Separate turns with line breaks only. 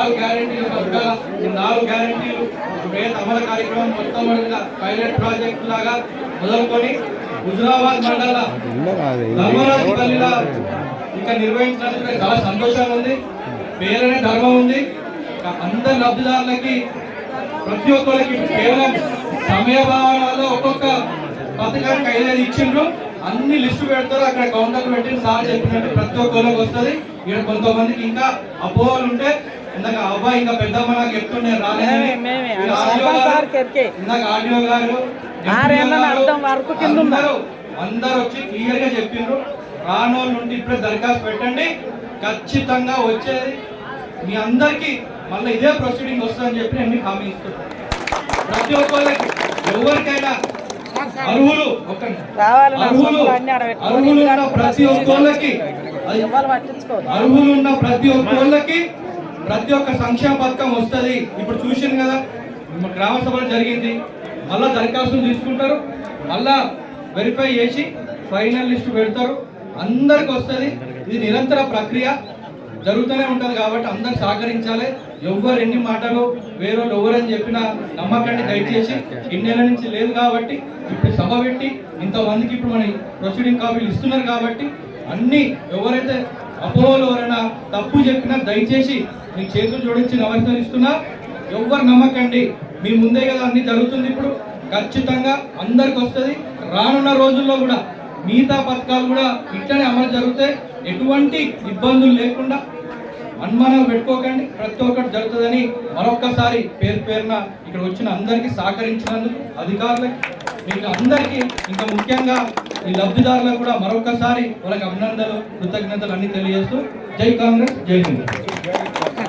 4 గ్యారెంటీలు పథకాల ఈ 4 గ్యారెంటీలు అమలు కార్యక్రమం మొత్తం పైలట్ ప్రాజెక్ట్ లాగా మొదలుకొని హుజురాబాద్ మండల ధర్మరాజుపల్లిలో ఇంకా నిర్వహించడానికి చాలా సంతోషంగా ఉంది. పేరునే ధర్మం ఉంది. అందరి లబ్ధిదారులకి ప్రతి ఒక్కరికి కేవలం సమయ భావన వల్ల ఒక్కొక్క పథకానికి 5 ఇచ్చిండ్రు. అన్ని లిస్టు పెడతారు, అక్కడ కౌంటర్లు పెట్టి సార్ చెప్పినట్టు ప్రతి ఒక్కరికి వస్తుంది. ఇక్కడ కొంతమందికి ఇంకా అపోహలు ఉంటే ఇందాక అబ్బాయి ఇంకా పెద్దమ్మ నాకు చెప్తుండే రాలేదని ఇందాక ఆడియో గారు అందరూ వచ్చి క్లియర్ గా చెప్పిండ్రు. రానోళ్ళ నుండి ఇప్పుడే దరఖాస్తు పెట్టండి, ఖచ్చితంగా వచ్చేది మీ అందరికి మళ్ళీ ఇదే ప్రొసీడింగ్ వస్తుందని చెప్పి నేను హామీ ఇస్తున్నాను. ప్రతి ఒక్కరికి ఎవరికైనా అర్హులు ఉన్న ప్రతి ఒక్కళ్ళకి ప్రతి ఒక్క సంక్షేమ పథకం వస్తుంది. ఇప్పుడు చూసింది కదా గ్రామ సభలో జరిగింది. మళ్ళా దరఖాస్తులు తీసుకుంటారు, మళ్ళా వెరిఫై చేసి ఫైనల్ లిస్టు పెడతారు, అందరికి వస్తుంది. ఇది నిరంతర ప్రక్రియ జరుగుతూనే ఉంటుంది కాబట్టి అందరు సహకరించాలి. ఎవరు ఎన్ని మాటలు వేరే ఎవరని చెప్పినా నమ్మకండి దయచేసి. ఇన్నేళ్ళ నుంచి లేదు కాబట్టి ఇప్పుడు సభ పెట్టి ఇంతమందికి ఇప్పుడు మన ప్రొసీడింగ్ కాపీలు ఇస్తున్నారు కాబట్టి అన్ని ఎవరైతే అపోహలు ఎవరైనా తప్పు చెప్పినా దయచేసి మీ చేతులు జోడించి నమస్కరిస్తున్నా. ఎవరు నమ్మకండి, మీ ముందే కదా అన్ని జరుగుతుంది. ఇప్పుడు ఖచ్చితంగా అందరికి వస్తుంది. రానున్న రోజుల్లో కూడా మిగతా పథకాలు కూడా ఇట్లనే అమలు జరిగితే ఎటువంటి ఇబ్బందులు లేకుండా అనుమానాలు పెట్టుకోకండి, ప్రతి ఒక్కటి జరుగుతుందని మరొక్కసారి పేరున ఇక్కడ వచ్చిన అందరికీ సహకరించినందుకు అధికారులకి మీకు అందరికీ ఇంకా ముఖ్యంగా ఈ లబ్ధిదారులకు కూడా మరొక్కసారి వాళ్ళకి అభినందనలు కృతజ్ఞతలు అన్ని తెలియజేస్తూ జై కాంగ్రెస్, జై హింద్.